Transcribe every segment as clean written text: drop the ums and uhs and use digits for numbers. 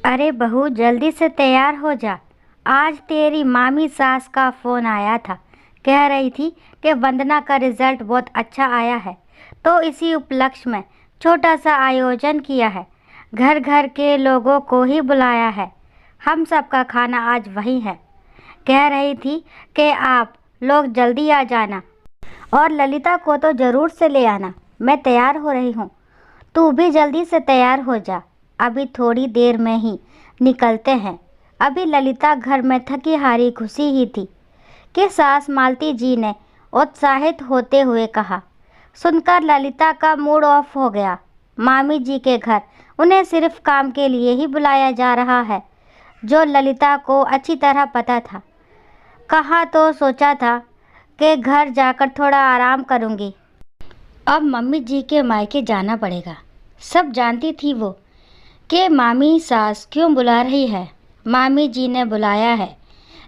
अरे बहू, जल्दी से तैयार हो जा। आज तेरी मामी सास का फ़ोन आया था। कह रही थी कि वंदना का रिज़ल्ट बहुत अच्छा आया है, तो इसी उपलक्ष्य में छोटा सा आयोजन किया है। घर घर के लोगों को ही बुलाया है। हम सबका खाना आज वही है। कह रही थी कि आप लोग जल्दी आ जाना और ललिता को तो ज़रूर से ले आना। मैं तैयार हो रही हूँ, तू भी जल्दी से तैयार हो जा। अभी थोड़ी देर में ही निकलते हैं। अभी ललिता घर में थकी हारी घुसी ही थी कि सास मालती जी ने उत्साहित होते हुए कहा। सुनकर ललिता का मूड ऑफ हो गया। मामी जी के घर उन्हें सिर्फ काम के लिए ही बुलाया जा रहा है, जो ललिता को अच्छी तरह पता था। कहा तो सोचा था कि घर जाकर थोड़ा आराम करूँगी, अब मम्मी जी के मायके जाना पड़ेगा। सब जानती थी वो कि मामी सास क्यों बुला रही है। मामी जी ने बुलाया है,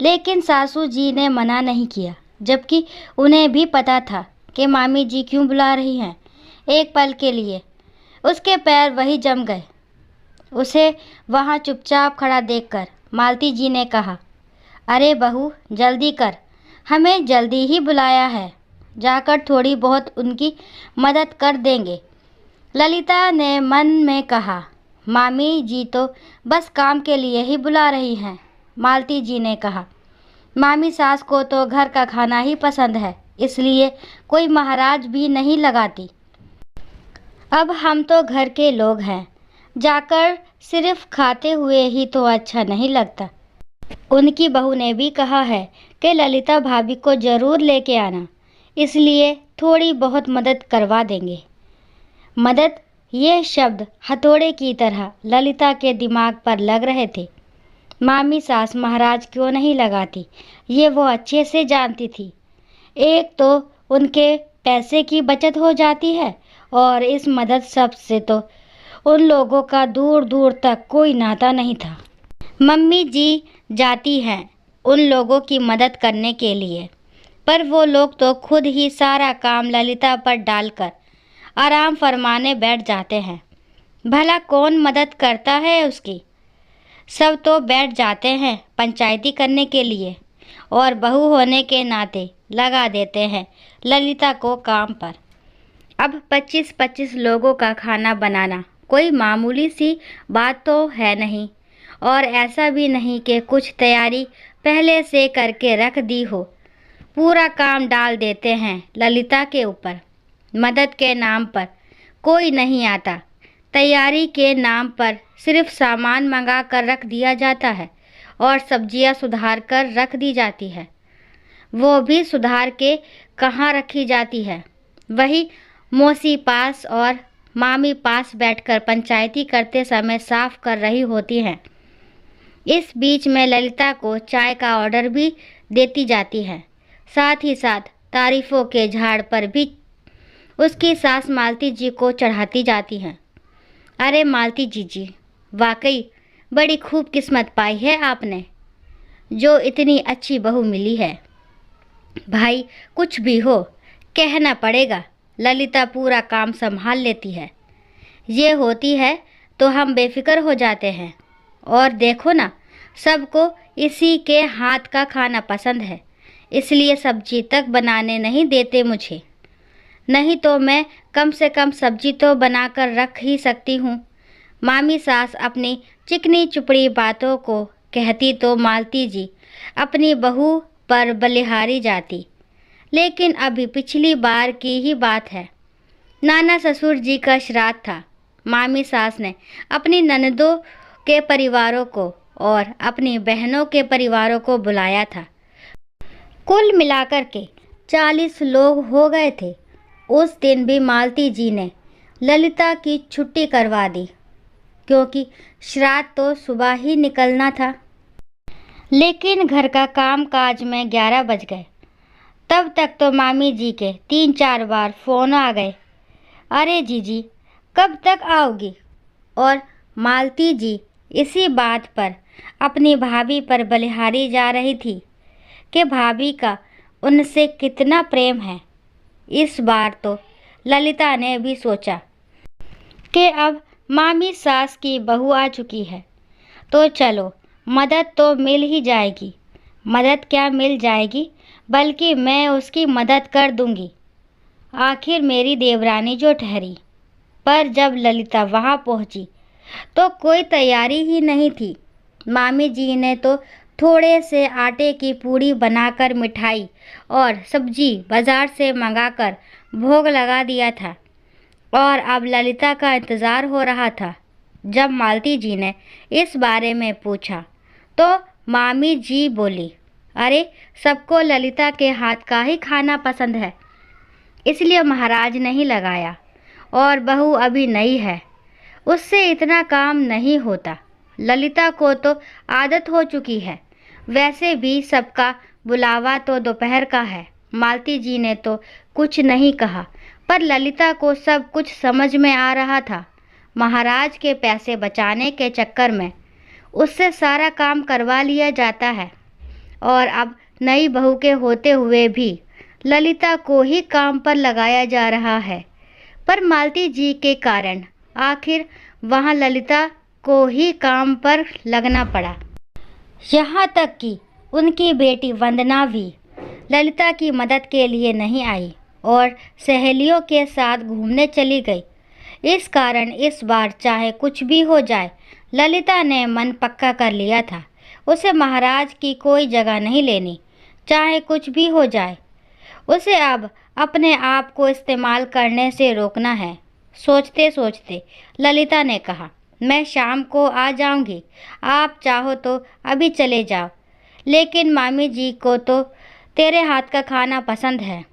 लेकिन सासू जी ने मना नहीं किया, जबकि उन्हें भी पता था कि मामी जी क्यों बुला रही हैं। एक पल के लिए उसके पैर वही जम गए। उसे वहाँ चुपचाप खड़ा देखकर मालती जी ने कहा, अरे बहू, जल्दी कर, हमें जल्दी ही बुलाया है, जाकर थोड़ी बहुत उनकी मदद कर देंगे। ललिता ने मन में कहा, मामी जी तो बस काम के लिए ही बुला रही हैं। मालती जी ने कहा, मामी सास को तो घर का खाना ही पसंद है, इसलिए कोई महाराज भी नहीं लगाती। अब हम तो घर के लोग हैं, जाकर सिर्फ खाते हुए ही तो अच्छा नहीं लगता। उनकी बहू ने भी कहा है कि ललिता भाभी को ज़रूर लेके आना, इसलिए थोड़ी बहुत मदद करवा देंगे। मदद, ये शब्द हथौड़े की तरह ललिता के दिमाग पर लग रहे थे। मामी सास महाराज क्यों नहीं लगाती, ये वो अच्छे से जानती थी। एक तो उनके पैसे की बचत हो जाती है, और इस मदद सब से तो उन लोगों का दूर दूर तक कोई नाता नहीं था। मम्मी जी जाती हैं उन लोगों की मदद करने के लिए, पर वो लोग तो खुद ही सारा काम ललिता पर डालकर आराम फरमाने बैठ जाते हैं। भला कौन मदद करता है उसकी? सब तो बैठ जाते हैं पंचायती करने के लिए, और बहू होने के नाते लगा देते हैं ललिता को काम पर। अब 25-25 लोगों का खाना बनाना कोई मामूली सी बात तो है नहीं, और ऐसा भी नहीं कि कुछ तैयारी पहले से करके रख दी हो। पूरा काम डाल देते हैं ललिता के ऊपर। मदद के नाम पर कोई नहीं आता, तैयारी के नाम पर सिर्फ सामान मंगा कर रख दिया जाता है, और सब्जियां सुधार कर रख दी जाती है। वो भी सुधार के कहाँ रखी जाती है, वही मौसी पास और मामी पास बैठकर पंचायती करते समय साफ कर रही होती हैं। इस बीच में ललिता को चाय का ऑर्डर भी देती जाती है, साथ ही साथ तारीफ़ों के झाड़ पर भी उसकी सास मालती जी को चढ़ाती जाती हैं। अरे मालती जी, वाकई बड़ी खूब किस्मत पाई है आपने, जो इतनी अच्छी बहू मिली है। भाई, कुछ भी हो, कहना पड़ेगा, ललिता पूरा काम संभाल लेती है। ये होती है तो हम बेफिक्र हो जाते हैं। और देखो ना, सबको इसी के हाथ का खाना पसंद है, इसलिए सब्जी तक बनाने नहीं देते मुझे। नहीं तो मैं कम से कम सब्जी तो बनाकर रख ही सकती हूँ। मामी सास अपनी चिकनी चुपड़ी बातों को कहती तो मालती जी अपनी बहू पर बलिहारी जाती। लेकिन अभी पिछली बार की ही बात है, नाना ससुर जी का श्राद्ध था। मामी सास ने अपनी ननदों के परिवारों को और अपनी बहनों के परिवारों को बुलाया था। कुल मिलाकर के 40 लोग हो गए थे। उस दिन भी मालती जी ने ललिता की छुट्टी करवा दी, क्योंकि श्राद्ध तो सुबह ही निकलना था। लेकिन घर का काम काज में 11 बज गए। तब तक तो मामी जी के 3-4 बार फ़ोन आ गए, अरे जीजी कब तक आओगी? और मालती जी इसी बात पर अपनी भाभी पर बलिहारी जा रही थी कि भाभी का उनसे कितना प्रेम है। इस बार तो ललिता ने भी सोचा कि अब मामी सास की बहू आ चुकी है, तो चलो, मदद तो मिल ही जाएगी। मदद क्या मिल जाएगी, बल्कि मैं उसकी मदद कर दूंगी। आखिर मेरी देवरानी जो ठहरी। पर जब ललिता वहां पहुंची तो कोई तैयारी ही नहीं थी। मामी जी ने तो थोड़े से आटे की पूड़ी बनाकर मिठाई और सब्जी बाजार से मंगाकर भोग लगा दिया था और अब ललिता का इंतज़ार हो रहा था। जब मालती जी ने इस बारे में पूछा तो मामी जी बोली, अरे सबको ललिता के हाथ का ही खाना पसंद है, इसलिए महाराज नहीं लगाया। और बहू अभी नई है, उससे इतना काम नहीं होता। ललिता को तो आदत हो चुकी है। वैसे भी सबका बुलावा तो दोपहर का है। मालती जी ने तो कुछ नहीं कहा, पर ललिता को सब कुछ समझ में आ रहा था। महाराज के पैसे बचाने के चक्कर में उससे सारा काम करवा लिया जाता है और अब नई बहू के होते हुए भी ललिता को ही काम पर लगाया जा रहा है। पर मालती जी के कारण आखिर वहाँ ललिता को ही काम पर लगना पड़ा। यहाँ तक कि उनकी बेटी वंदना भी ललिता की मदद के लिए नहीं आई और सहेलियों के साथ घूमने चली गई। इस कारण इस बार चाहे कुछ भी हो जाए, ललिता ने मन पक्का कर लिया था। उसे महाराज की कोई जगह नहीं लेनी, चाहे कुछ भी हो जाए। उसे अब अपने आप को इस्तेमाल करने से रोकना है। सोचते सोचते ललिता ने कहा, मैं शाम को आ जाऊंगी, आप चाहो तो अभी चले जाओ, लेकिन मामी जी को तो तेरे हाथ का खाना पसंद है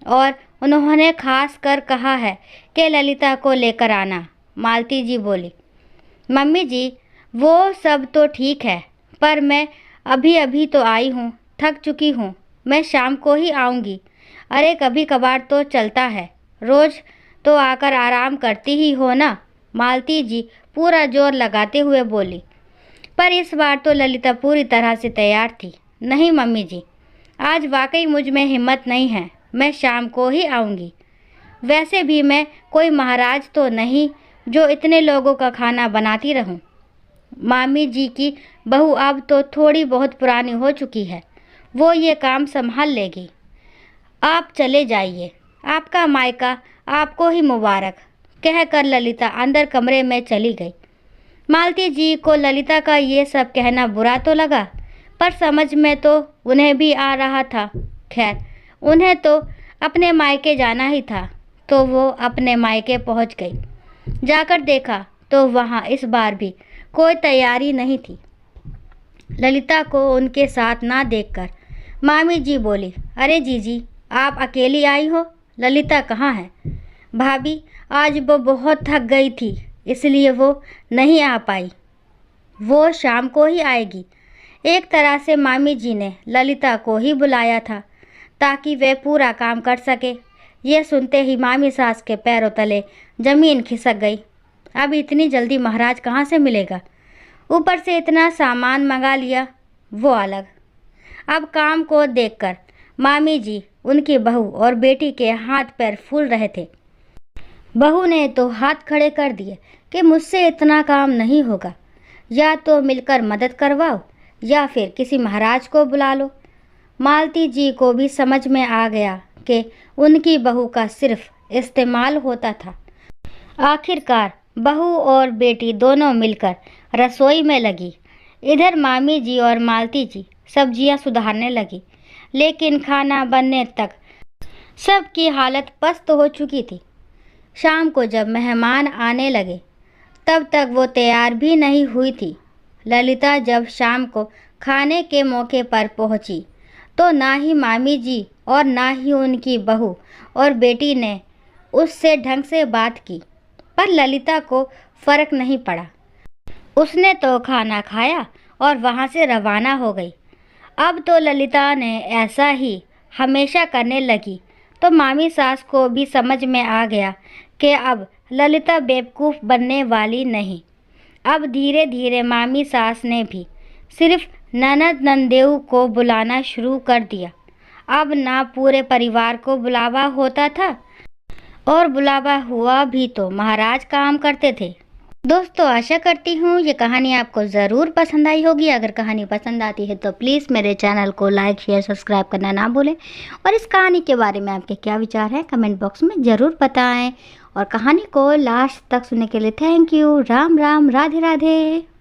और उन्होंने खास कर कहा है कि ललिता को लेकर आना। मालती जी बोली, मम्मी जी वो सब तो ठीक है, पर मैं अभी अभी तो आई हूँ, थक चुकी हूँ, मैं शाम को ही आऊँगी। अरे कभी कभार तो चलता है, रोज़ तो आकर आराम करती ही हो ना। मालती जी पूरा जोर लगाते हुए बोली। पर इस बार तो ललिता पूरी तरह से तैयार थी। नहीं मम्मी जी, आज वाकई मुझ में हिम्मत नहीं है, मैं शाम को ही आऊँगी। वैसे भी मैं कोई महाराज तो नहीं जो इतने लोगों का खाना बनाती रहूं। मामी जी की बहू अब तो थोड़ी बहुत पुरानी हो चुकी है, वो ये काम संभाल लेगी। आप चले जाइए, आपका मायका आपको ही मुबारक, कहकर ललिता अंदर कमरे में चली गई। मालती जी को ललिता का ये सब कहना बुरा तो लगा, पर समझ में तो उन्हें भी आ रहा था। खैर, उन्हें तो अपने मायके जाना ही था, तो वो अपने मायके पहुंच गई। जाकर देखा तो वहाँ इस बार भी कोई तैयारी नहीं थी। ललिता को उनके साथ ना देखकर मामी जी बोली, अरे जीजी, आप अकेली आई हो, ललिता कहाँ है? भाभी, आज वो बहुत थक गई थी, इसलिए वो नहीं आ पाई, वो शाम को ही आएगी। एक तरह से मामी जी ने ललिता को ही बुलाया था ताकि वे पूरा काम कर सके। ये सुनते ही मामी सास के पैरों तले जमीन खिसक गई। अब इतनी जल्दी महाराज कहाँ से मिलेगा? ऊपर से इतना सामान मंगा लिया, वो अलग। अब काम को देखकर मामी जी उनकी बहू और बेटी के हाथ पैर फूल रहे थे। बहू ने तो हाथ खड़े कर दिए कि मुझसे इतना काम नहीं होगा, या तो मिलकर मदद करवाओ या फिर किसी महाराज को बुला लो। मालती जी को भी समझ में आ गया कि उनकी बहू का सिर्फ इस्तेमाल होता था। आखिरकार बहू और बेटी दोनों मिलकर रसोई में लगी। इधर मामी जी और मालती जी सब्जियां सुधारने लगी, लेकिन खाना बनने तक सबकी हालत पस्त हो चुकी थी। शाम को जब मेहमान आने लगे तब तक वो तैयार भी नहीं हुई थी। ललिता जब शाम को खाने के मौके पर पहुंची तो ना ही मामी जी और ना ही उनकी बहू और बेटी ने उससे ढंग से बात की। पर ललिता को फर्क नहीं पड़ा, उसने तो खाना खाया और वहाँ से रवाना हो गई। अब तो ललिता ने ऐसा ही हमेशा करने लगी तो मामी सास को भी समझ में आ गया कि अब ललिता बेवकूफ़ बनने वाली नहीं। अब धीरे धीरे मामी सास ने भी सिर्फ ननद नंदेऊ को बुलाना शुरू कर दिया। अब ना पूरे परिवार को बुलावा होता था, और बुलावा हुआ भी तो महाराज काम करते थे। दोस्तों आशा करती हूँ ये कहानी आपको ज़रूर पसंद आई होगी। अगर कहानी पसंद आती है तो प्लीज़ मेरे चैनल को लाइक शेयर सब्सक्राइब करना ना भूलें। और इस कहानी के बारे में आपके क्या विचार हैं कमेंट बॉक्स में ज़रूर बताएं। और कहानी को लास्ट तक सुनने के लिए थैंक यू। राम राम, राधे राधे।